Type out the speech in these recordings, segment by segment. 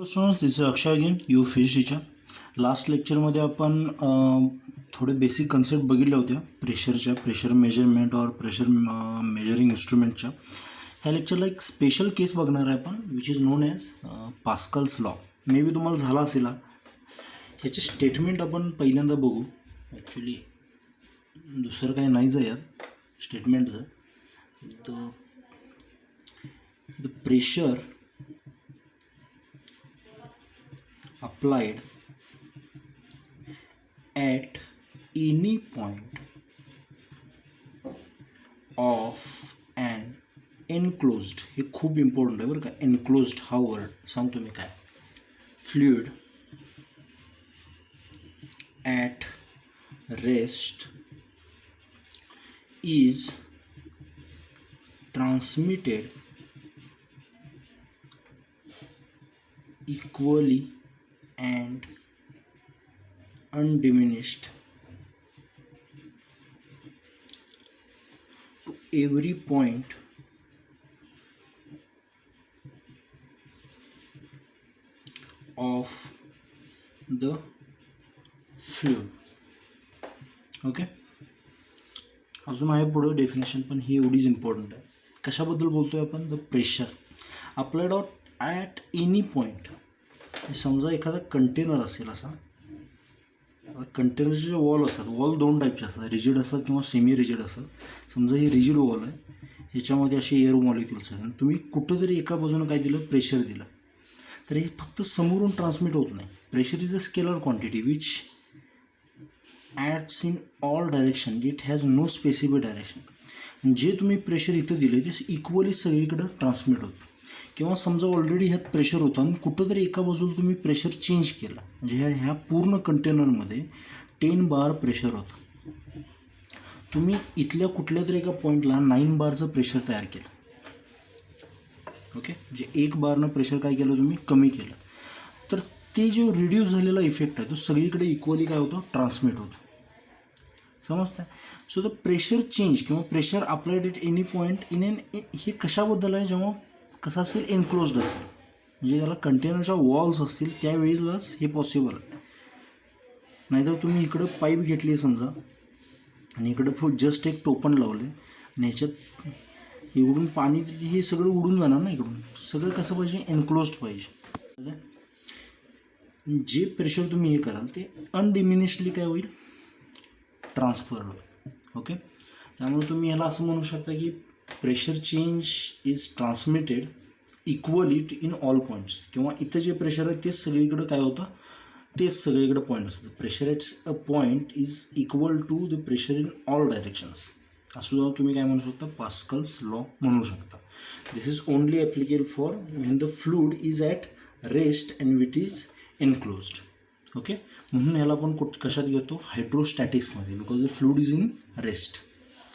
Students, this is Akshay again, you fish teacher. Last लेक्चरमध्ये आपण थोडे बेसिक कन्सेप्ट बघितल्या होत्या प्रेशरच्या, प्रेशर मेजरमेंट और प्रेशर मेजरिंग इन्स्ट्रुमेंटच्या. ह्या लेक्चरला एक स्पेशल केस बघणार आहे आपण, which is known as Pascal's law. Maybe तुम्हाला झाला असेल. ह्याचे स्टेटमेंट आपण पहिल्यांदा बघू. ॲक्च्युली दुसरं काही नाहीच आहे यात स्टेटमेंटचं. The pressure applied at any point of an enclosed, हे खूप इम्पॉर्टंट आहे बरं का. एनक्लोज्ड हा वर्ड सांगतो मी काय. Fluid at rest is transmitted equally and undiminished to every point of the fluid. Okay, अजून आहे पुढं डेफिनेशन, पण ही एवढीच इम्पॉर्टंट आहे. कशाबद्दल बोलतोय आपण? The pressure applied at any point. समजा एखादा कंटेनर असेल, असा कंटेनरचे जे वॉल असतात, वॉल दोन टाईपचे असतात, रिजिड असतात किंवा सेमी रिजिड असतात. समजा ही रिजिड वॉल आहे, ह्याच्यामध्ये असे एअर मॉलिक्युल्स आहेत, आणि तुम्ही कुठंतरी एका बाजूनं काय दिलं, प्रेशर दिलं, तर हे फक्त समोरून ट्रान्समिट होत नाही. Pressure is a scalar quantity which acts in all direction, it has no specific direction. जे तुम्ही प्रेशर इथं दिलं ते इक्वली सगळीकडं ट्रान्समिट होतं. किंवा समजा ऑलरेडी ह्यात प्रेशर होतं आणि कुठंतरी एका बाजूला तुम्ही प्रेशर चेंज केलं, म्हणजे ह्या पूर्ण कंटेनरमध्ये 10 बार प्रेशर होतं. तुम्ही इथल्या कुठल्या तरी एका पॉईंटला 9 बारचं प्रेशर तयार केलं. ओके, म्हणजे 1 बारनं प्रेशर काय केलं, तुम्ही कमी केलं, तर ते जो रिड्यूस झालेला इफेक्ट आहे तो सगळीकडे इक्वली काय होतं, ट्रान्समिट होतो. समजतं? सो द प्रेशर चेंज किंवा pressure applied at any point in an, हे कशाबद्दल आहे, जेव्हा कसं असेल, एनक्लोज्ड असेल, म्हणजे त्याला कंटेनरच्या वॉल्स असतील त्यावेळेलाच हे पॉसिबल आहे. नाहीतर तुम्ही इकडं पाईप घेतली आहे समजा, आणि इकडं जस्ट एक टोपण लावले, आणि ह्याच्यात इकडून पाणी, हे सगळं उडून जाणार ना. इकडून सगळं कसं पाहिजे, एनक्लोज्ड पाहिजे. जे प्रेशर तुम्ही हे कराल ते अनडिमिनिशली काय होईल, ट्रान्सफर होईल. ओके, त्यामुळे तुम्ही ह्याला असं म्हणू शकता की pressure change is transmitted equally in all points. किंवा इथं जे प्रेशर आहे तेच सगळीकडं काय होतं, तेच सगळीकडं पॉईंट असतं. Pressure at a point is equal to the pressure in all directions. असं जाऊन तुम्ही काय म्हणू शकता, पास्कल्स लॉ म्हणू शकता. This is only applicable for when the fluid is at rest and it is enclosed. Okay, म्हणून ह्याला आपण कशात घेतो, हायड्रोस्टॅटिक्समध्ये, because the fluid is in rest.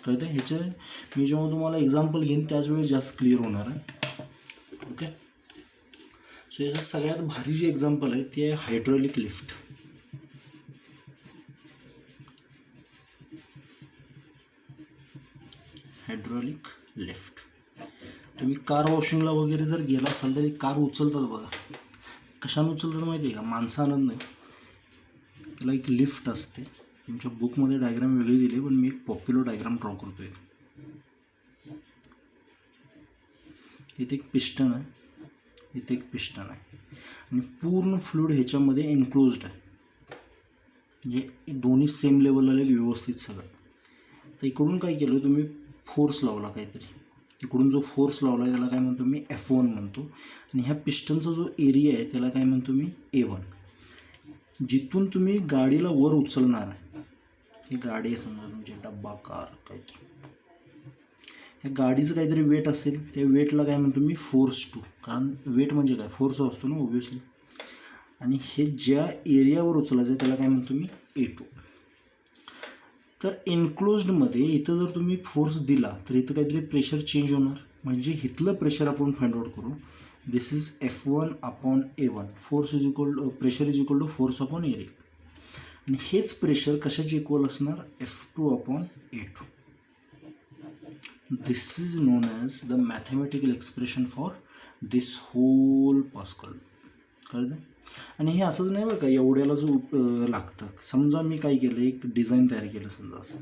कळतं? ह्याचं मी जेव्हा तुम्हाला एक्झाम्पल घेईन त्याच वेळी जास्त क्लिअर होणार आहे. ओके, सो याचं सगळ्यात भारी जे एक्झाम्पल आहे ते आहे हायड्रॉलिक लिफ्ट. हायड्रॉलिक लिफ्ट, तुम्ही कार वॉशिंगला वगैरे जर गेला असाल तरी कार उचलतात बघा. कशानं उचलतात माहिती आहे का, माणसं आणत नाही, त्याला एक लिफ्ट असते. तुमच्या बुकमध्ये डायग्राम वेगळी दिली, पण मी एक पॉप्युलर डायग्राम ड्रॉ करतो आहे. इथे एक पिस्टन आहे, इथे एक पिस्टन आहे, आणि पूर्ण फ्लुइड ह्याच्यामध्ये एनक्लोज्ड आहे, म्हणजे दोन्ही सेम लेवल आले व्यवस्थित सगळं. तर इकडून काय केलं, तुम्ही फोर्स लावला काहीतरी, इकडून जो फोर्स लावला आहे त्याला काय म्हणतो मी, F1 म्हणतो. आणि ह्या पिस्टनचा जो एरिया आहे त्याला काय म्हणतो मी, A1. जिथून तुम्ही गाडीला वर उचलणार आहे, ही गाडी आहे समजा तुमची, डब्बा, कार काहीतरी, ह्या गाडीचं काहीतरी वेट असेल, त्या वेटला काय म्हणतो मी, फोर्स 2. कारण वेट म्हणजे काय, फोर्स असतो ना ऑब्व्हियसली. आणि हे ज्या एरियावर उचलायचं आहे त्याला काय म्हणतो मी, A2. तर एनक्लोज्डमध्ये इथं जर तुम्ही फोर्स दिला तर इथं काहीतरी प्रेशर चेंज होणार, म्हणजे इथलं प्रेशर आपण फाइंड आउट करू. This is F1 upon A1. Force is equal, pressure is equal to force upon area. आणि हेच प्रेशर कशाचे इक्वल असणार, F2 upon A2. This is known as the mathematical expression for this whole Pascal. कळतं. आणि हे असंच नाही बरं का, एवढ्याला जो लागतं. समजा मी काय केलं, एक डिझाईन तयार केलं समजा असं,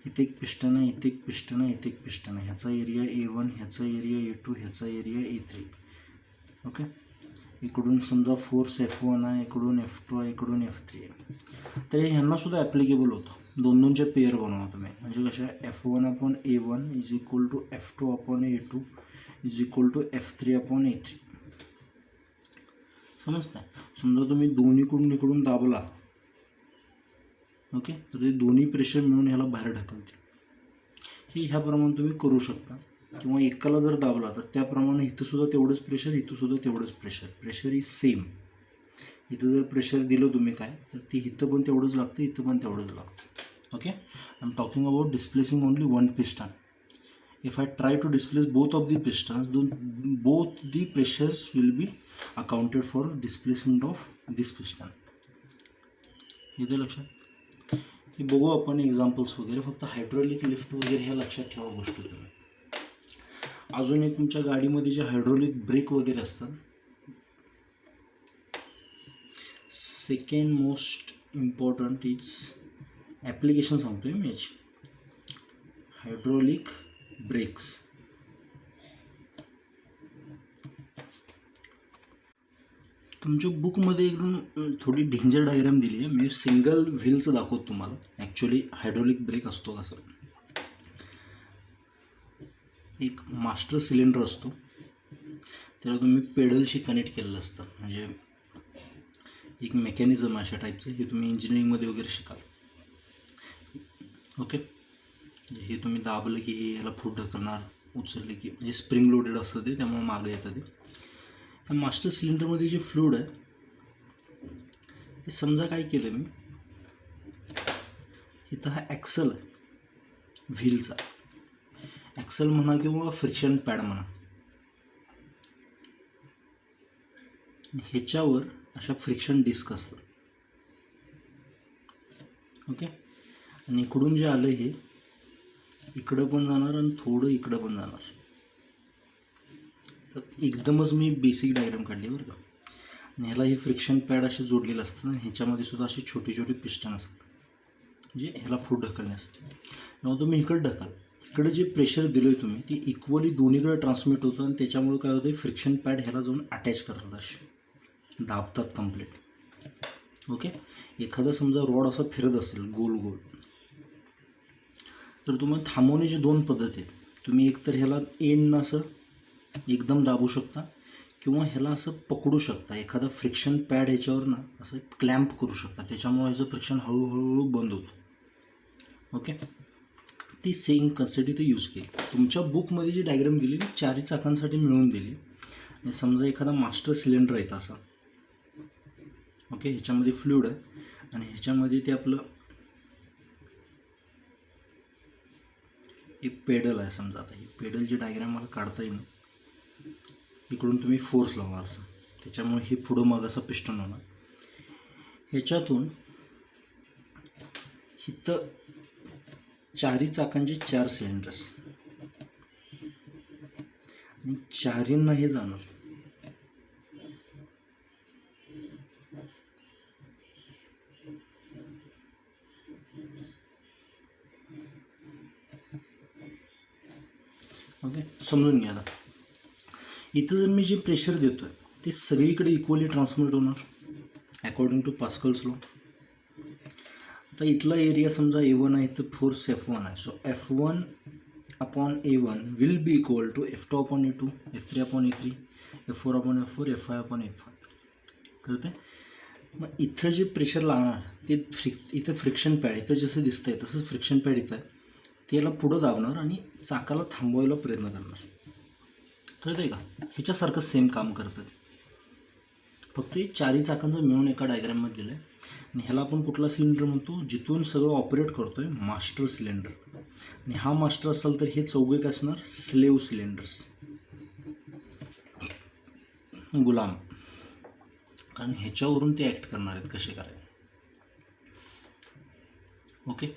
इथे एक पिस्टन आहे, इथे एक पिस्टन आहे, इथे एक पिस्टन आहे, ह्याचा एरिया A1, ह्याचा एरिया A2, ह्याचा एरिया A3. ओके, इकडून समजा फोर्स F1 आहे, इकडून F2 आहे, इकडून F3 आहे. तर हे ह्यांनासुद्धा ॲप्लिकेबल होतं. दोन दोनचे पेअर बनवा तुम्ही. म्हणजे कशा F1/A1 is equal to F2/A2 is equal to F3/A3. समजतं. समजा तुम्ही दोन्हीकडून इकडून दाबला, ओके, तर ते दोन्ही प्रेशर मिळून ह्याला बाहेर ढकलते. हे ह्याप्रमाणे तुम्ही करू शकता. किंवा एकाला जर दाबला तर त्याप्रमाणे इथंसुद्धा तेवढंच प्रेशर, इथंसुद्धा तेवढंच प्रेशर. Pressure is same. इथं जर प्रेशर दिलं तुम्ही काय, तर ते इथं पण तेवढंच लागतं, इथं पण तेवढंच लागतं. Okay, I am talking about displacing only one piston. If I try to displace both of the pistons, then both the pressures will be accounted for displacement of this piston. इथे लक्षात. हे बघू आपण एक्झाम्पल्स वगैरे. फक्त hydraulic lift वगैरे ह्या लक्षात ठेवा गोष्टी तुम्ही. अजून एक तुमच्या गाडीमध्ये जे हायड्रॉलिक ब्रेक वगैरे असतात, second most important is application सांगतोय मी याची. Hydraulic brakes. तुमच्या बुकमध्ये एकदम थोडी डेंजर डायग्राम दिली आहे. मी सिंगल व्हीलचं दाखवतो तुम्हाला. ॲक्च्युली हायड्रॉलिक ब्रेक असतो कसं, एक मास्टर सिलेंडर असतो, त्याला तुम्ही पेडलशी कनेक्ट केलेलं असतं. म्हणजे एक मेकॅनिझम अशा टाईपचं. हे तुम्ही इंजिनिअरिंगमध्ये वगैरे शिकाल. ओके, हे तुम्ही दाबलं की हे याला पुढं ढकलणार, उचलले की, म्हणजे स्प्रिंग लोडेड असतं ते, त्यामुळे मागं येतं ते. ह्या मास्टर सिलेंडरमध्ये जे फ्लुइड आहे ते समजा काय केलं मी, इथं हा ॲक्सल आहे व्हीलचा. ॲक्सल म्हणा किंवा फ्रिक्शन पॅड म्हणा. ह्याच्यावर अशा फ्रिक्शन डिस्क असतात. ओके, आणि इकडून जे आलं हे इकडं पण जाणार आणि थोडं इकडं पण जाणार. तर एकदमच मी बेसिक डायग्राम काढली बरं का. आणि ह्याला हे फ्रिक्शन पॅड असे जोडलेलं असतं आणि ह्याच्यामध्ये सुद्धा असे छोटे छोटे पिस्टन असतात, म्हणजे ह्याला पुढं ढकलण्यासाठी. जेव्हा तुम्ही इकडं ढकल, इकडे जे प्रेशर दिलं आहे तुम्ही ते इक्वली दोन्हीकडे ट्रान्समिट होतं आणि त्याच्यामुळे काय होतं, फ्रिक्शन पॅड ह्याला जाऊन अटॅच करतात, असे दाबतात कंप्लीट. ओके, एखादा समजा रॉड असा फिरत असेल गोल गोल, तर तुम्हाला थांबवण्याची दोन पद्धती आहेत. तुम्ही एकतर ह्याला एंडनं असं एकदम दाबू शकता किंवा ह्याला असं पकडू शकता. एखादा फ्रिक्शन पॅड ह्याच्यावर ना असं क्लॅम्प करू शकता, त्याच्यामुळे ह्याचं फ्रिक्शन हळूहळू बंद होतं. ओके, ती सेम कन्सेप्ट इथे यूज केली. तुमच्या बुकमध्ये जी डायग्राम दिली ती चारी चाकांसाठी मिळून दिली. आणि समजा एखादा मास्टर सिलेंडर आहे असं, ओके, ह्याच्यामध्ये फ्लुइड आहे आणि ह्याच्यामध्ये ते आपलं एक पेडल आहे समजा. आता ही पेडलची डायग्राम मला काढता येईल. इकडून तुम्ही फोर्स लावणार असं, त्याच्यामुळे हे पुढं मागं असं पिस्टन होणार. ह्याच्यातून इथं चारी चाकांचे 4 सिलेंडर्स आणि चारींना हे जाणार. ओके, समजून घ्या. आता इथं जर मी जे प्रेशर देतो आहे ते सगळीकडे इक्वली ट्रान्समिट होणार अकॉर्डिंग टू पास्कल्स लॉ. आता इथला एरिया समजा A1 आहे, तर फोर्स F1 आहे. So F1/A1 will be equal to F2/A2, F3/A3, F4/F4, F5/F5. कळते. मग इथं जे प्रेशर लागणार ते इथं फ्रिक्शन पॅड, इथं जसं दिसतं आहे तसंच फ्रिक्शन पॅड इथं आहे, ते याला पुढं दाबणार आणि चाकाला थांबवायला प्रयत्न करणार. कळतं आहे का. ह्याच्यासारखं सेम काम करतं. फक्त हे चारी चाकांचं मिळून एका डायग्राममध्ये दिलं आहे. आणि ह्याला आपण कुठला सिलेंडर म्हणतो, जिथून सगळं ऑपरेट करतो आहे, मास्टर सिलेंडर. आणि हा मास्टर असेल तर हे चौघे काय असणार, स्लेव सिलेंडर्स, गुलाम. कारण ह्याच्यावरून ते ॲक्ट करणार आहेत कसे करायचे. ओके,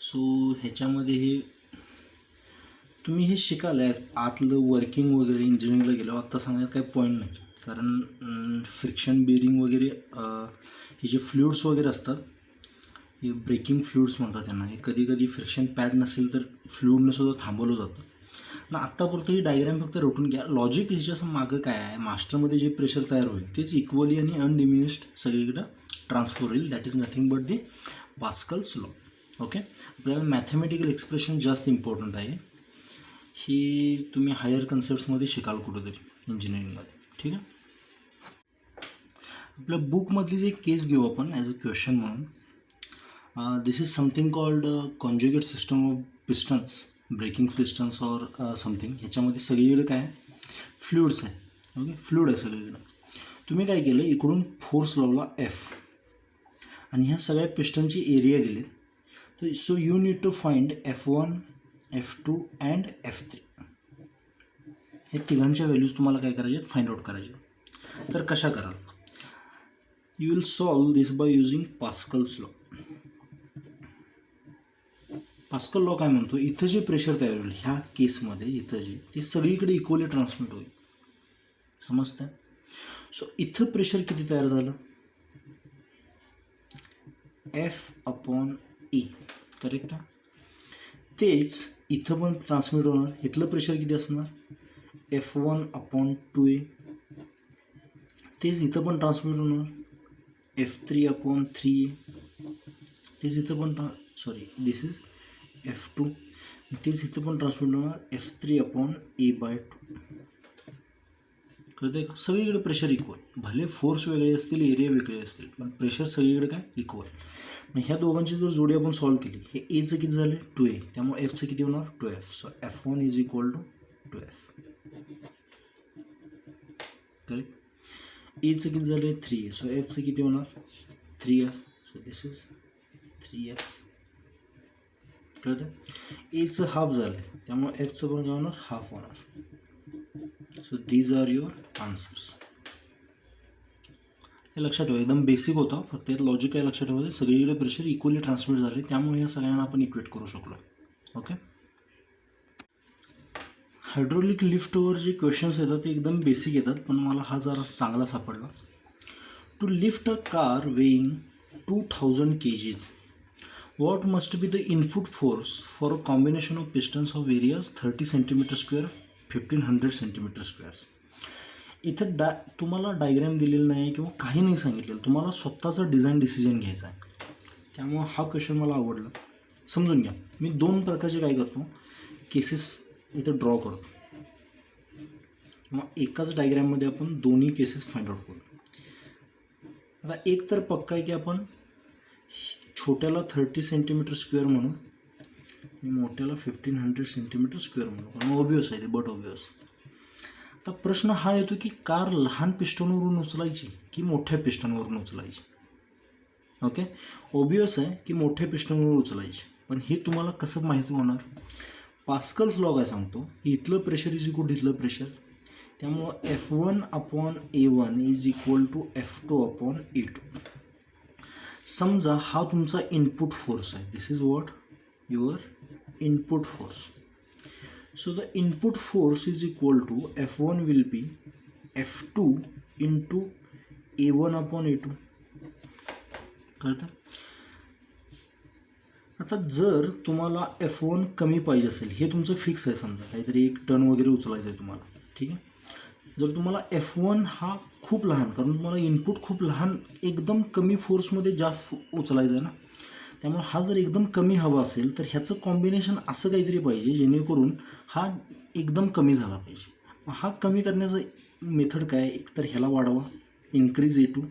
सो ह्याच्यामध्ये हे तुम्ही हे शिकाल आतलं वर्किंग वगैरे इंजिनिअरिंगला गेल्यावर आत्ता सांगण्यात काही पॉईंट नाही, कारण फ्रिक्शन बेरिंग वगैरे हे जे फ्लुइड्स वगैरे असतात, हे ब्रेकिंग फ्लुइड्स म्हणतात त्यांना, हे कधी कधी फ्रिक्शन पॅड नसेल तर फ्लुइडनं सुद्धा थांबवलं जातं. आणि आत्तापुरतं ही डायग्राम फक्त रोटून घ्या. लॉजिक ह्याच्या मागं काय आहे, मास्टरमध्ये जे प्रेशर तयार होईल तेच इक्वली आणि अनडिमिनिश्ड सगळीकडं ट्रान्सफर होईल. That is nothing but the Pascal's law. Okay, आपल्याला मॅथमॅटिकल एक्सप्रेशन जास्त इम्पॉर्टंट आहे. ही तुम्ही हायर कन्सेप्ट्समध्ये शिकाल कुठंतरी इंजिनिअरिंगमध्ये. ठीक आहे, आपल्या बुकमधली जी केस घेऊ आपण ॲज अ क्वेश्चन म्हणून. This is something called conjugate system of pistons, braking pistons or something. ह्याच्यामध्ये सगळीकडे काय आहे, फ्लुइड्स आहे. ओके, फ्लुइड आहे सगळीकडं. तुम्ही काय केलं, इकडून फोर्स लावला F आणि ह्या सगळ्या पिस्टनची एरिया दिली. So you need to find F1, F2 and F3. हे तिघांच्या व्हॅल्यूज तुम्हाला काय करायचे, फाइंड आउट करायचे. तर कशा कराल, you will solve this by using Pascal's law. Pascal law काय म्हणतो, इथं जे प्रेशर तयार होईल ह्या केसमध्ये, इथं जे ते सगळीकडे इक्वली ट्रान्समिट होईल. समजतं. सो इथं प्रेशर किती तयार झालं, F/E. करेक्ट आहे. तेच इथं पण ट्रान्समिट होणार. इथलं प्रेशर किती असणार, F1/2A. तेच इथं पण ट्रान्समिट होणार, F3/3A. तेच इथं पण दिस इज F2. तेच इथं पण ट्रान्समिट होणार, F3/A/2. कळतं का, सगळीकडे प्रेशर इक्वल. भले फोर्स वेगळे असतील, एरिया वेगळे असतील, पण प्रेशर सगळीकडे काय इक्वल. मग ह्या दोघांची जर जोडी आपण सॉल्व केली, हे एचं किती झालं 2A, त्यामुळे Fचं किती होणार 2F. So F1 is equal to 2F. Correct. एचं किती झालं 3A, सो Fचं किती होणार 3F. So this is 3F. कळतं. एचं हाफ झालं त्यामुळे Fचं पण काय होणार, हाफ होणार. So these are your answers. हे लक्षात ठेवा, एकदम बेसिक होतं, फक्त यात लॉजिक काय लक्षात ठेवायचं, सगळीकडे प्रेशर इक्वली ट्रान्समिट झाले, त्यामुळे या सगळ्यांना आपण इक्वेट करू शकलो. ओके, हायड्रोलिक लिफ्टवर जे क्वेश्चन्स येतात ते एकदम बेसिक येतात, पण मला हा जरा चांगला सापडला. To lift a car weighing 2000 kgs, what must be the input force for a combination of pistons of areas 30 cm², 1500 cm². इथं तुम्हाला डायग्रॅम दिलेलं नाही किंवा काही नाही सांगितलेलं, तुम्हाला स्वतःचा डिझाईन डिसिजन घ्यायचा आहे. त्यामुळं हा क्वेश्चन मला आवडला. समजून घ्या, मी दोन प्रकारचे काय करतो, केसेस इथं ड्रॉ करतो किंवा एकाच डायग्रॅममध्ये आपण दोन्ही केसेस फाइंड आउट करू. आता एक तर पक्का आहे की आपण छोट्याला 30 cm² म्हणू आणि मोठ्याला 1500 cm² म्हणू, कारण ऑब्वियस आहे ते, बट ऑब्वियस. आता प्रश्न हा येतो की कार लहान पिस्टनवरून उचलायची की मोठ्या पिस्टनवरून उचलायची. ओके, ऑब्वियस आहे की मोठ्या पिस्टनवरून उचलायची, पण हे तुम्हाला कसं माहिती होणार, पास्कल्स लॉ काय सांगतो, इथलं प्रेशर इज इक्वल टू इथलं प्रेशर, त्यामुळं F1/A1 is equal to F2/A2. समजा हा तुमचा इनपुट फोर्स आहे, this is what your input force. So the input force is equal to F1 will be F2 into A1/A2. कळतं. आता जर तुम्हाला F1 कमी पाहिजे असेल, हे तुमचं फिक्स आहे, समजा काहीतरी 1 टन वगैरे उचलायचं आहे तुम्हाला, ठीक आहे. जर तुम्हाला F1 हा खूप लहान, कारण तुम्हाला इनपुट खूप लहान, एकदम कमी फोर्समध्ये जास्त उचलायचं आहे ना, त्यामुळे हा जर एकदम कमी हवा असेल तर ह्याचं कॉम्बिनेशन असं काहीतरी पाहिजे जेणेकरून हा एकदम कमी झाला पाहिजे. मग हा कमी करण्याचं मेथड काय, एक तर ह्याला वाढवा, इन्क्रीज A2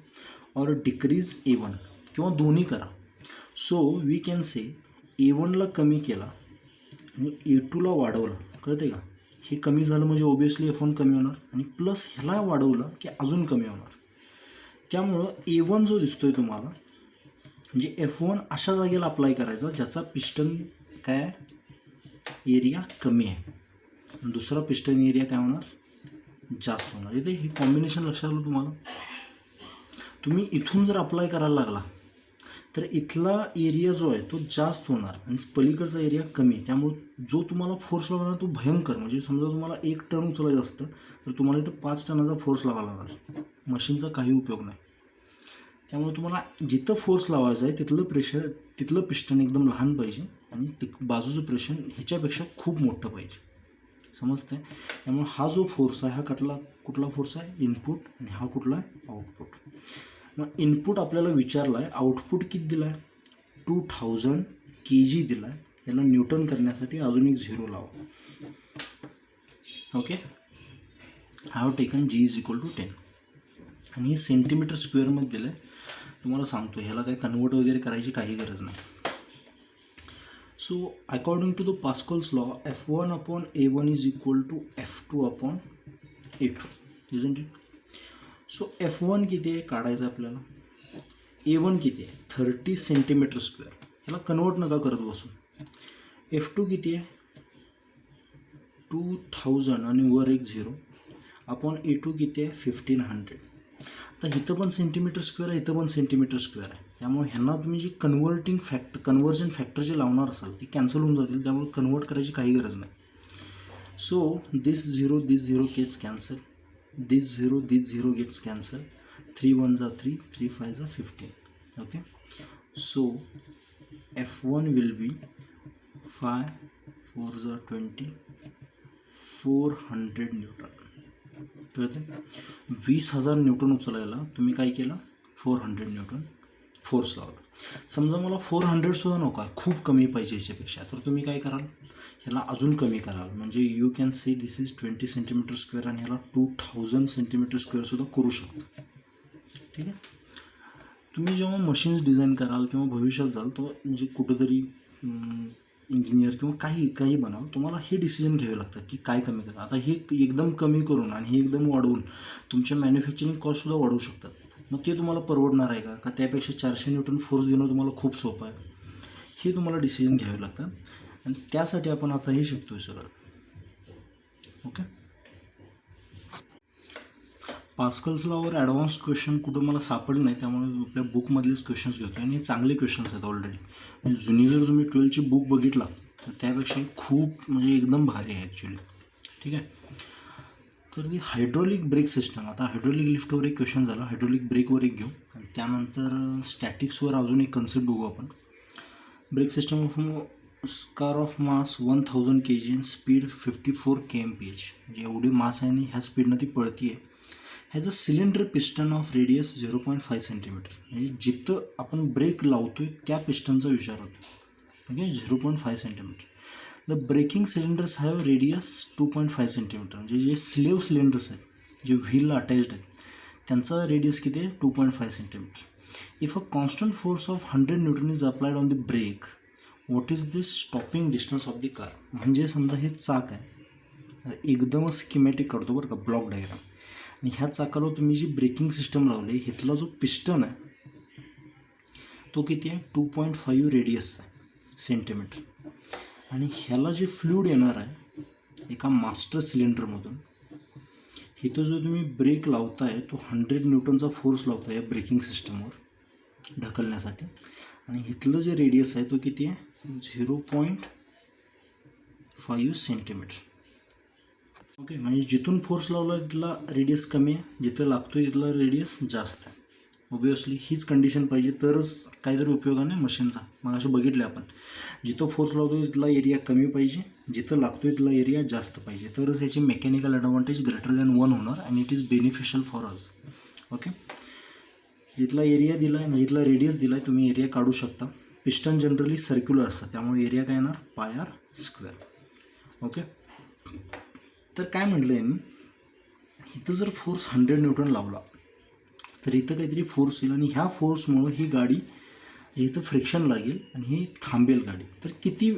और डिक्रीज A1 किंवा दोन्ही करा. सो वी कॅन से A1ला कमी केला आणि A2ला वाढवलं, कळते का. हे कमी झालं म्हणजे ऑब्वियसली F1 कमी होणार, आणि प्लस ह्याला वाढवलं की अजून कमी होणार. त्यामुळं A1 जो दिसतोय तुम्हाला, म्हणजे F1 अशा जागेला अप्लाय करायचा ज्याचा पिस्टन काय एरिया कमी आहे, दुसरा पिस्टन एरिया काय होणार जास्त होणार. इथे हे कॉम्बिनेशन लक्षात आलं तुम्हाला. तुम्ही इथून जर अप्लाय करायला लागला तर इथला एरिया जो आहे तो जास्त होणार आणि पलीकडचा एरिया कमी, त्यामुळे जो तुम्हाला फोर्स लावणार तो भयंकर. म्हणजे समजा तुम्हाला 1 टन उचलायचं असतं तर तुम्हाला इथं 5 टनाचा फोर्स लावावा लागणार, मशीनचा काही उपयोग नाही. त्यामुळे तुम्हाला जिथं फोर्स लावायचा आहे तिथलं पिस्टन एकदम लहान पाहिजे आणि बाजूचं प्रेशर ह्याच्यापेक्षा खूप मोठं पाहिजे. समजतंय? त्यामुळे हा जो फोर्स आहे हा कुठला फोर्स आहे? इनपुट. आणि हा कुठला आहे? आउटपुट. मग इनपुट आपल्याला विचारला आहे, आउटपुट किती दिला आहे? 2000 kg दिला आहे. याला न्यूटन करण्यासाठी अजून एक 0 लावा. Okay, I have taken G is equal to 10 आणि हे सेंटीमीटर स्क्वेअरमध्ये दिलं आहे. तुम्हाला सांगतो ह्याला काही कन्वर्ट वगैरे करायची काही गरज नाही. So according to the Pascal's law, F1 upon A1 is equal to F2 upon A2, isn't it? So F1 किती आहे काढायचं आपल्याला, A1 किती आहे 30 सेंटीमीटर स्क्वेअर, ह्याला कन्वर्ट नका करत बसू. F2 किती आहे 2000 आणि वर एक 0 अपॉन A2 किती आहे 1500. आता इथं पण सेंटीमीटर स्क्वेअर आहे, इथं पण सेंटीमीटर स्क्वेअर आहे. त्यामुळे ह्यांना तुम्ही जे कन्व्हर्जन फॅक्टर जे लावणार असाल ते कॅन्सल होऊन जातील, त्यामुळे कन्वर्ट करायची काही गरज नाही. So this 0 gets cancel, this 0 gets cancel, 3 1 जा 3, 3 5 जा 15. ओके, सो F1 विल बी 5 4 जा 20, 400 न्यूटन. कळते? 20,000 न्यूटन उचलायला तुम्ही काय केलं, 400 न्यूटन फोर्स लावला. समजा मला 400सुद्धा नको आहे, खूप कमी पाहिजे याच्यापेक्षा, तर तुम्ही काय कराल, ह्याला अजून कमी कराल. म्हणजे you can say this is 20 centimetre square आणि ह्याला 2000 सेंटीमीटर स्क्वेअरसुद्धा करू शकता. ठीक आहे. तुम्ही जेव्हा मशीन्स डिझाईन कराल किंवा भविष्यात जाल तो म्हणजे कुठंतरी इंजिनियर किंवा काही बनाल, तुम्हाला हे डिसिजन घ्यावे लागतात की काय कमी करा. आता हे एकदम कमी करून आणि हे एकदम वाढवून तुमच्या मॅन्युफॅक्चरिंग कॉस्टसुद्धा वाढवू शकतात. मग ते तुम्हाला परवडणार आहे का त्यापेक्षा 400 न्यूटन फोर्स देणं तुम्हाला खूप सोपं आहे, हे तुम्हाला डिसिजन घ्यावे लागतात. आणि त्यासाठी आपण आता हे शिकतोय सगळं. ओके, पास्कल्स लॉवर ॲडव्हान्स क्वेश्चन कुठं मला सापडलं नाही, त्यामुळे आपल्या बुकमधलेच क्वेश्चन्स घेतो आणि हे चांगले क्वेश्चन्स आहेत ऑलरेडी. म्हणजे जुनी जर तुम्ही 12ची बुक बघितला तर त्यापेक्षा खूप म्हणजे एकदम भारी आहे ॲक्च्युली. ठीक आहे. तर ती हायड्रॉलिक ब्रेक सिस्टम, आता हायड्रॉलिक लिफ्टवर एक क्वेश्चन झाला, हायड्रॉलिक ब्रेकवर एक घेऊ आणि त्यानंतर स्टॅटिक्सवर अजून एक कन्सेप्ट बघू आपण. Brake system of car of mass 1000 kg आणि स्पीड 54 kmph, म्हणजे एवढी मास आहे आणि ह्या स्पीडनं ती पळती आहे. Has a cylinder piston of radius 0.5 centimetre, म्हणजे जिथं आपण ब्रेक लावतो आहे त्या पिस्टनचा विचार होतो. Okay, 0.5 centimeter. The braking cylinders have radius 2.5 centimeter, म्हणजे जे स्लेव्ह सिलेंडर्स आहेत जे व्हीलला अटॅच्ड आहेत त्यांचा रेडियस किती आहे 2.5 centimeter. If a constant force of 100 newton is applied on the brake, what is this stopping distance of the car. म्हणजे समजा हे चाक आहे, एकदम स्किमॅटिक काढतो बरं का, ब्लॉक डायग्राम. आणि ह्या चाकाला तुम्ही जी ब्रेकिंग सिस्टम लावली, इथला जो पिस्टन आहे तो किती आहे 2.5 रेडियस आहे सेंटीमीटर. आणि ह्याला जे फ्लूइड येणार आहे एका मास्टर सिलेंडरमधून, इथं जो तुम्ही ब्रेक लावताय तो 100 न्यूटनचा फोर्स लावताय या ब्रेकिंग सिस्टमवर ढकलण्यासाठी. आणि इथलं जे रेडियस आहे तो किती आहे 0.5 सेंटीमीटर. ओके, म्हणजे जिथून फोर्स लावला तिथला रेडियस कमी आहे, जिथं लागतो आहे तिथला रेडियस जास्त आहे. ऑब्वियसली हीच कंडिशन पाहिजे तरच काहीतरी उपयोग आहे मशीनचा. मग असे बघितले आपण, जिथं फोर्स लावतो तिथला एरिया कमी पाहिजे, जिथं लागतो तिथला एरिया जास्त पाहिजे, तरच याची मेकॅनिकल ॲडव्हान्टेज ग्रेटर दॅन 1 होणार आणि it is beneficial for us. Okay, जिथला एरिया दिला आहे, जिथला रेडियस दिला आहे, तुम्ही एरिया काढू शकता. पिस्टन जनरली सर्क्युलर असतात त्यामुळे एरिया काय येणार पाय आर स्क्वेअर. ओके, तर काय म्हटलं यांनी, इथं जर फोर्स 100 न्यूटन लावला तर इथं काहीतरी फोर्स येईल आणि ह्या फोर्समुळं ही गाडी इथं फ्रिक्शन लागेल आणि ही थांबेल गाडी. तर किती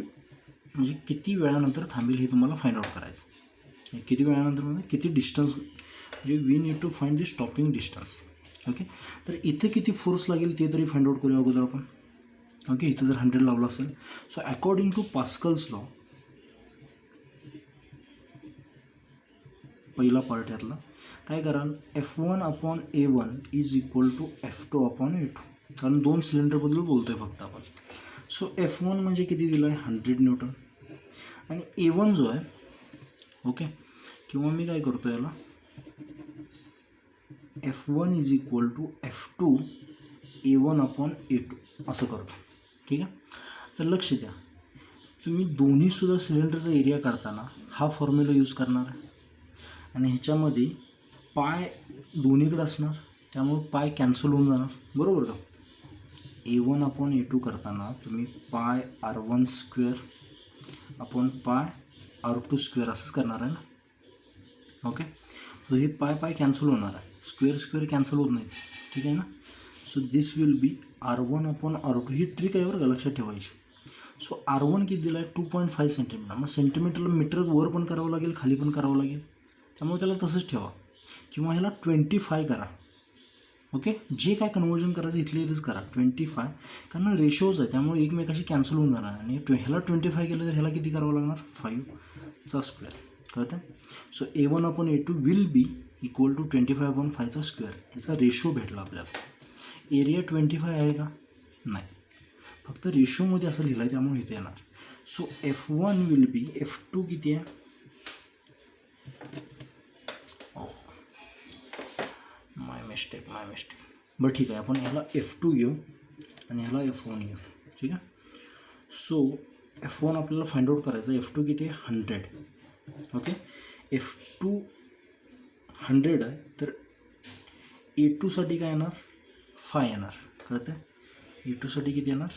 वेळानंतर थांबेल हे तुम्हाला फाइंड आउट करायचं. किती वेळानंतर म्हणजे किती डिस्टन्स, म्हणजे we need to find the stopping distance. Okay, तर इथं किती फोर्स लागेल ते तरी फाइंड आउट करूया अगोदर आपण. ओके, इथं जर 100 लावला असेल, so according to Pascal's law, पहिला पार्ट यातला काय कराल, F1 upon A1 is equal to F2 upon A2. कारण 2 सिलेंडरबद्दल बोलतो आहे फक्त आपण. सो F1 म्हणजे किती दिलं आहे 100 न्यूटन. आणि A1 जो आहे ओके, किंवा मी काय करतो याला F1 is equal to F2 A1 upon A2 असं करतो. ठीक आहे. तर लक्ष द्या, तुम्ही दोन्हीसुद्धा सिलेंडरचा एरिया काढताना हा फॉर्म्युला यूज करणार आहे. आणि ह्याच्यामध्ये पाय दोन्हीकडे असणार, त्यामुळे पाय कॅन्सल होऊन जाणार, बरोबर का. A1 अपॉन A2 करताना तुम्ही पाय R1 square upon pi R2 square असंच करणार आहे ना. ओके, सो हे पाय कॅन्सल होणार आहे, स्क्वेअर स्क्वेअर कॅन्सल होत नाही. ठीक आहे ना. So this will B R1 upon R2. He trick आहे बरं का, लक्षात ठेवायची. सो R1 किती दिला आहे 2.5 सेंटीमीटर. मग सेंटीमीटरला मीटर वर पण करावं लागेल, खाली पण करावं लागेल, त्यामुळे त्याला तसंच ठेवा, किंवा ह्याला 25 करा. ओके, जे काय कन्वर्जन करायचं इथले इथंच करा 25, कारण रेशोज आहे त्यामुळे एकमेकाशी कॅन्सल होऊन जाणार. आणि ह्याला 25 केलं तर ह्याला किती करावं लागणार 5चा स्क्वेअर. कळतं आहे. So A1 upon A2 will be equal to 25 upon 5चा स्क्वेअर. ह्याचा रेशो भेटला आपल्याला. एरिया 25 आहे का, नाही, फक्त रेशोमध्ये असं लिहिलं आहे त्यामुळे इथे येणार. So F1 will B F2 किती आहे, माय मिस्टेक. बरं ठीक आहे, आपण ह्याला F2 घेऊ आणि ह्याला F1 घेऊ. ठीक आहे. सो F1 आपल्याला फाइंड आउट करायचं. F2 किती आहे 100. ओके, F2 100 आहे, तर A2साठी काय येणार 5 येणार. कळतं आहे. A2साठी किती येणार,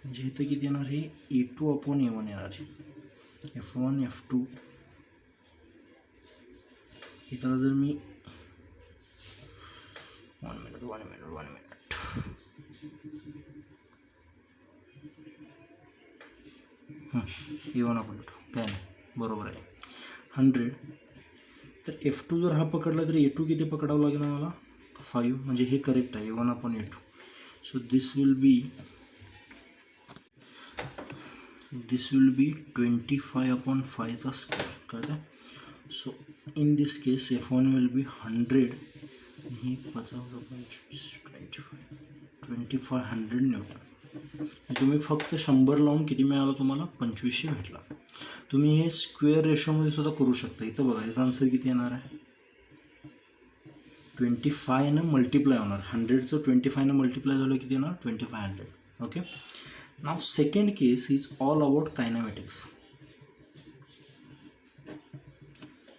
म्हणजे इथं किती येणार, हे A2 अपॉन A1 येणार. F1 F2 इथं जर मी 1 मिनिट A1 अपॉन A2 काय नाही, बरोबर आहे 100. तर F2 जर हा पकडला तर A2 किती पकडावं लागेल मला 5, म्हणजे हे करेक्ट आहे A1 upon A2. So this will be 25 upon 5चा स्क्वेअर. कळतं आहे. So in this case F1 will be 100. ही 25 100 न्यूटन. तुम्ही फक्त 100 लावून किती मिळालं तुम्हाला 2500 भेटला. तुम्ही हे स्क्वेअर रेशोमध्ये सुद्धा करू शकता. इथं बघा याचा आन्सर किती येणार आहे 25 मल्टिप्लाय होणार. 100चं 25 मल्टिप्लाय झालं किती येणार 2500. Okay, now second case is all about kinematics.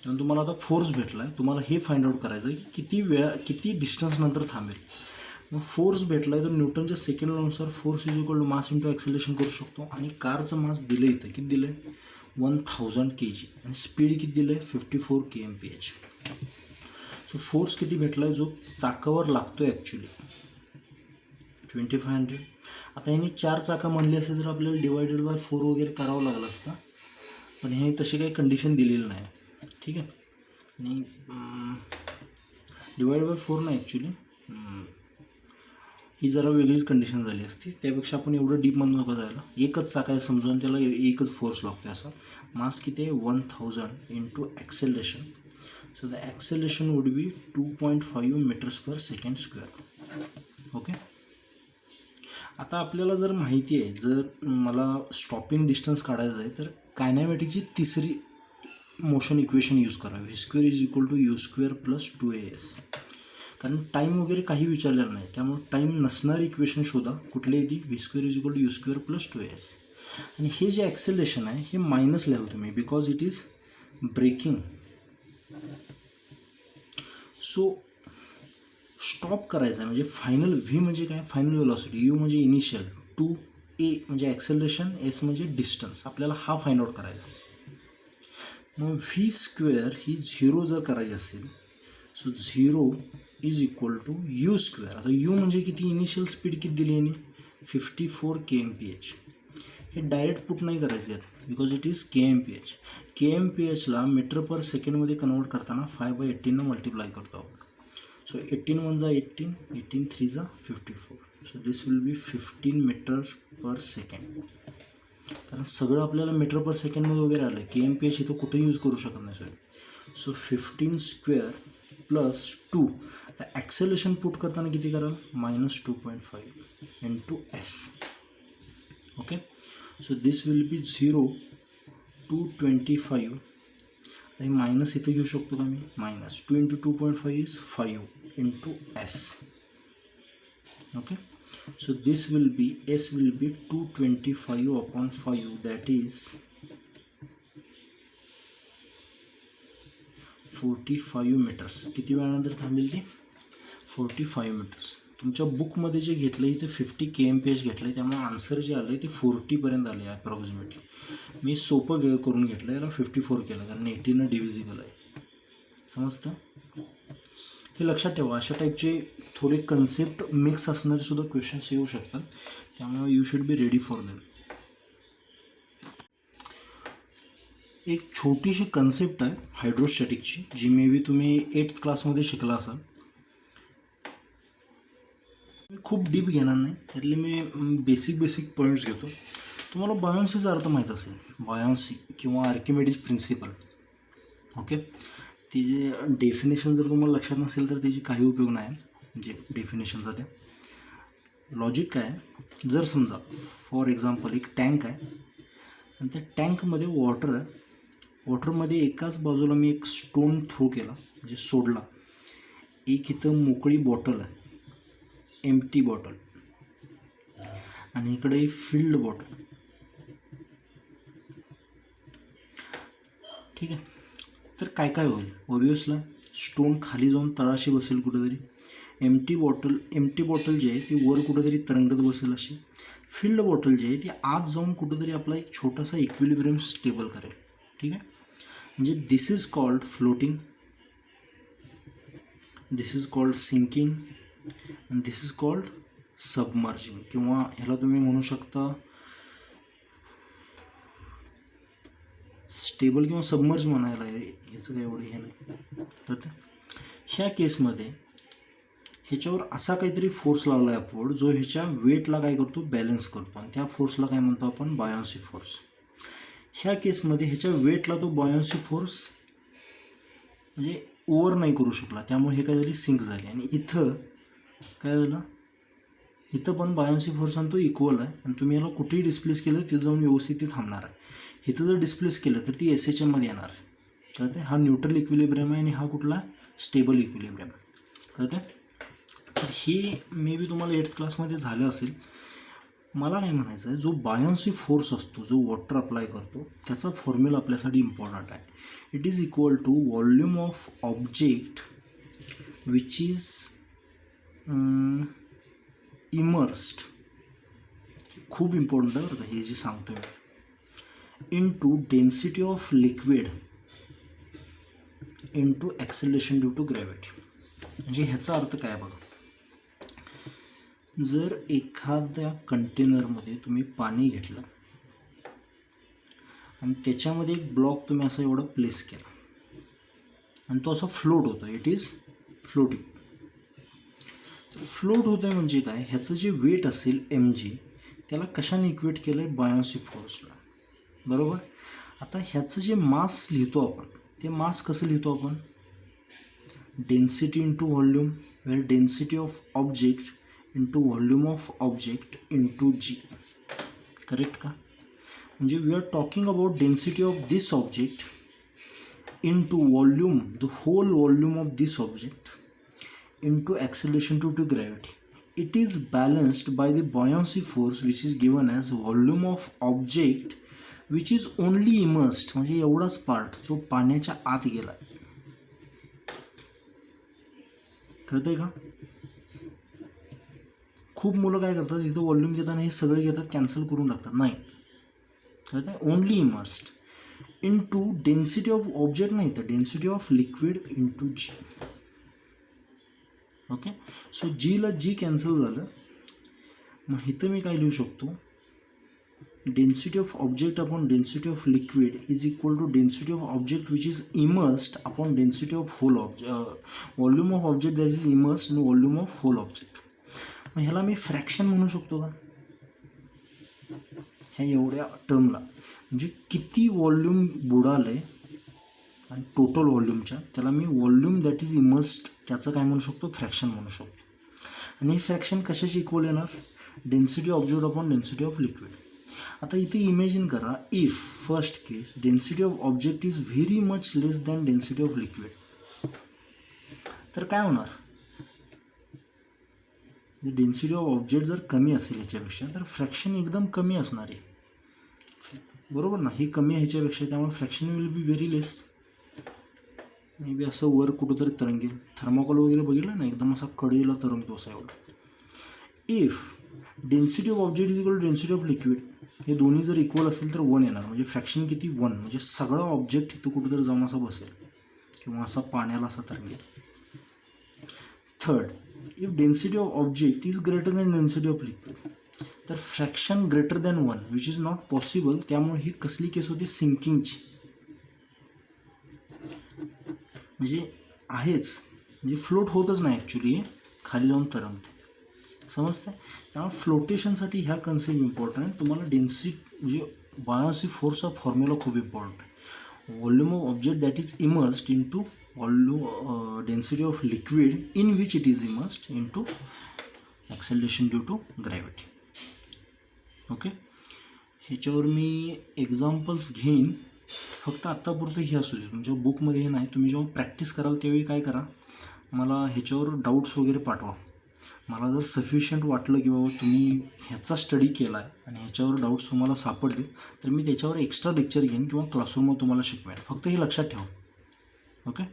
तुम्हाला आता फोर्स भेटला आहे, तुम्हाला हे फाइंड आउट करायचं की किती डिस्टन्स नंतर थांबेल. मग फोर्स भेटला आहे तर न्यूटनच्या सेकंड लॉनुसार force is equal to mass into acceleration करू शकतो. आणि कारचं मास दिलं इथं किती दिलं आहे 1000 kg आणि स्पीड किती दिलं आहे 54 kmph. सो फोर्स किती भेटला आहे जो चाकावर लागतो आहे ॲक्च्युली 2500. आता ह्याने 4 चाका म्हणले असते तर आपल्याला डिवायडेड बाय 4 वगैरे करावं लागलं असतं, पण हे तशी काही कंडिशन दिलेली नाही. ठीक आहे. आणि डिवाइड बाय 4 नाही ॲक्च्युली, ही जरा वेगळीच कंडिशन झाली असती. त्यापेक्षा आपण एवढं डीपमध्ये नको जायला. एकच चाक आहे समजून त्याला एकच फोर्स लागतो असा. मास किती आहे 1000 into acceleration. So the acceleration would be 2.5 meters per second square. Okay, आता आपल्याला जर माहिती आहे, जर मला स्टॉपिंग डिस्टन्स काढायचं आहे तर कायनॅमेटिकची तिसरी मोशन इक्वेशन यूज करा. V square is equal to u square plus 2as. कारण टाईम वगैरे काही विचारलेलं नाही, त्यामुळे टाईम नसणारी इक्वेशन शोधा. कुठली आहे ती v square is equal to u square plus 2as. आणि हे जे ॲक्सेलरेशन आहे हे मायनस लिहाल तुम्ही because it is braking. So stop करायचं आहे म्हणजे फायनल व्ही म्हणजे काय फायनल वेलॉसिटी, यू म्हणजे इनिशियल, 2a म्हणजे ॲक्सेलरेशन, एस म्हणजे डिस्टन्स. आपल्याला हा फाइंड आउट करायचा. मग व्ही स्क्वेअर ही 0 जर करायची असेल so 0 is equal to u square. आता यू म्हणजे किती इनिशियल स्पीड किती दिली याने 54 kmph. हे डायरेक्ट पुट नाही करायचे आहेत because it is kmph. kmph metre per सेकंडमध्ये कन्वर्ट करताना 5/18 मल्टिप्लाय करतो आपण. सो 18 1 जा 18, 18 3 जा 54. So this will be 15 meters per second. कारण सगळं आपल्याला मीटर पर सेकंडमध्ये वगैरे आलं. kmph इथं कुठेही यूज करू शकत नाही सर. So 15 square plus 2. आता ॲक्सेलरेशन पुट करताना किती कराल -2.5 into S. Okay, so this will B 0 to 25. आता हे मायनस इथे घेऊ शकतो का मी -2 into 2.5 is 5 into S. Okay, so this will be S will be 225 upon 5, that is 45 meters. किती वेळानंतर थांबेल ती 45 meters. तुमच्या बुकमध्ये जे घेतलं आहे ते 50 kmph घेतलं आहे, त्यामुळे आन्सर जे आलं आहे ते 40पर्यंत आले आहे अप्रॉक्सिमेटली. मी सोपं वेळ करून घेतलं, याला 54 केलं कारण 80 डिव्हिजिबल आहे. समजतं? हे लक्षात ठेवा, अशा टाईपचे थोडे कन्सेप्ट मिक्स असणारे सुद्धा क्वेश्चन्स येऊ शकतात, त्यामुळे you should be ready for them. एक छोटीशी कन्सेप्ट आहे हायड्रोस्टॅटिकची, जी मे बी तुम्ही 8th क्लासमध्ये शिकला असाल. मी खूप डीप घेणार नाही, त्यातले मी बेसिक पॉईंट्स घेतो. तुम्हाला बायोन्सीचा अर्थ माहीत असेल, बायोन्सी किंवा आर्किमेडीज प्रिन्सिपल. ओके, ती जे डेफिनेशन जर तुम्हाला लक्षात नसेल तर त्याची काही उपयोग नाही, म्हणजे डेफिनेशनचा. त्या लॉजिक काय आहे, जर समजा फॉर एक्झाम्पल एक टँक आहे आणि त्या टँकमध्ये वॉटर आहे. वॉटरमध्ये एकाच बाजूला मी एक स्टोन थ्रो केला, म्हणजे सोडला. एक इथं मोकळी बॉटल आहे, एम्प्टी बॉटल, आणि इकडे फिल्ड बॉटल. ठीक आहे, तर काय काय होईल, ऑब्वियसला स्टोन खाली जाऊन तळाशी बसेल कुठेतरी. एम्प्टी बॉटल जी आहे ती वर कुठेतरी तरंगत बसेल अशी. फिल्ड बॉटल जी आहे ती आत जाऊन कुठेतरी आपला एक छोटासा इक्विलिब्रियम स्टेबल करेल. ठीक आहे, म्हणजे this is called floating, this is called sinking, and this is called submerging, किंवा ह्याला तुम्ही म्हणू शकता स्टेबल किंवा सबमर्ज म्हणायला. याचं काही एवढं हे नाही. तर ह्या केसमध्ये ह्याच्यावर असा काहीतरी फोर्स लावला आहे अपवर्ड, जो ह्याच्या वेटला काय करतो, बॅलन्स करतो, आणि त्या फोर्सला काय म्हणतो आपण, बायोन्सी फोर्स. ह्या केसमध्ये ह्याच्या वेटला तो बायोन्सी फोर्स म्हणजे ओव्हर नाही करू शकला, त्यामुळे हे काय झाली, सिंक झाली. आणि इथं काय झालं, इथं पण बायोन्सी फोर्स आणि तो इक्वल आहे, आणि तुम्ही याला कुठेही डिस्प्लेस केलं ते जाऊन व्यवस्थित ते थांबणार आहे. इथं जर डिस्प्लेस केलं तर ती SHMमध्ये येणार. कळते? हा न्यूट्रल इक्विलिब्रियम आहे आणि हा कुठला, स्टेबल इक्विलिब्रियम. कळते? तर हे मे बी तुम्हाला 8th क्लासमध्ये झालं असेल. मला काय म्हणायचं आहे, जो बायोन्सी फोर्स असतो, जो वॉटर अप्लाय करतो, त्याचा फॉर्म्युला आपल्यासाठी इम्पॉर्टंट आहे. It is equal to volume of object which is immersed. खूप इम्पॉर्टंट आहे बरं का हे जे सांगतो मी. into density of liquid into acceleration due to gravity. म्हणजे ह्याचा अर्थ काय बघा, जर एखाद्या कंटेनरमध्ये तुम्ही पाणी घेतलं आणि त्याच्यामध्ये एक ब्लॉक तुम्ही असा एवढा प्लेस केला आणि तो असा फ्लोट होतो, इट इज फ्लोटिंग. फ्लोट होतं आहे म्हणजे काय, ह्याचं जे वेट असेल mg, त्याला कशाने इक्वेट केलं आहे, बायोन्सी फोर्सला. बरोबर. आता ह्याचं जे मास लिहितो आपण, ते मास कसं लिहितो आपण, density into volume, where density of object into volume of object into g. Correct का? म्हणजे we are talking about density of this object into volume, the whole volume of this object into acceleration to gravity. It is balanced by the buoyancy force which is given as volume of object which is only immersed. म्हणजे एवढाच part जो पाण्याच्या आत गेला. कळतंय का? खूप मुलं काय करतात, इथं व्हॉल्यूम घेताना हे सगळे घेतात, कॅन्सल करून टाकतात. नाही, कळतंय, only immersed into density of object, नाही तर density of liquid into g. Okay, so जीला जी कॅन्सल झालं. मग इथं मी काय लिहू शकतो, density of object upon density of liquid is equal to density of object which is immersed upon density of whole volume of object that is immersed in volume of whole object. मग ह्याला मी fraction म्हणू शकतो का, ह्या एवढ्या टर्मला, म्हणजे किती volume बुडालं आहे आणि टोटल व्हॉल्यूमच्या, त्याला मी व्हॉल्यूम दॅट इज इमर्स्ड त्याचं काय म्हणू शकतो, फ्रॅक्शन म्हणू शकतो. आणि हे फ्रॅक्शन कशाची इक्वल येणार, density observed upon density of liquid. आता इथे इमॅजिन करा, if first case density of object is very much less than density of liquid, तर काय होणार, डेन्सिटी ऑफ ऑब्जेक्ट जर कमी असेल ह्याच्यापेक्षा तर फ्रॅक्शन एकदम कमी असणार आहे, बरोबर ना. हे कमी आहे ह्याच्यापेक्षा, त्यामुळे fraction will be very less. May be असं वर कुठंतरी तरंगेल, थर्माकोल वगैरे बघितलं ना, एकदम असा कडेला तरंगतो असा एवढा. If density of object is equal to density of liquid, हे दोन्ही जर इक्वल असेल तर 1 येणार, म्हणजे फ्रॅक्शन किती, 1. म्हणजे सगळा ऑब्जेक्ट इथं कुठंतरी जाऊन असा बसेल किंवा असा पाण्याला असा तरंगेल. Third, if density of object is greater than density of liquid, तर fraction greater than 1 which is not possible. त्यामुळे ही कसली केस होती, सिंकिंगची. म्हणजे आहेच, म्हणजे फ्लोट होतच नाही ॲक्च्युली, खाली जाऊन तरंगते, समजते. त्यामुळे फ्लोटेशनसाठी ह्या कन्सेप्ट इम्पॉर्टंट आहे. तुम्हाला म्हणजे बायोन्सी फोर्सचा फॉर्म्युला खूप इम्पॉर्टंट आहे. Volume of object that is immersed into volume density of liquid in which it is immersed into acceleration due to gravity. Okay, ह्याच्यावर मी एक्झाम्पल्स घेईन, फक्त आत्तापुरतं हे असू दे. तुमच्या बुकमध्ये हे नाही, तुम्ही जेव्हा प्रॅक्टिस कराल त्यावेळी काय करा, मला ह्याच्यावर डाऊट्स वगैरे पाठवा. मला जर सफिशियंट वाटलं की बाबा तुम्ही ह्याचा स्टडी केला आहे आणि ह्याच्यावर डाऊट्स तुम्हाला सापडले, तर मी त्याच्यावर एक्स्ट्रा लेक्चर घेईन किंवा क्लासरूमवर तुम्हाला शिकवेन. फक्त हे लक्षात ठेवा. ओके.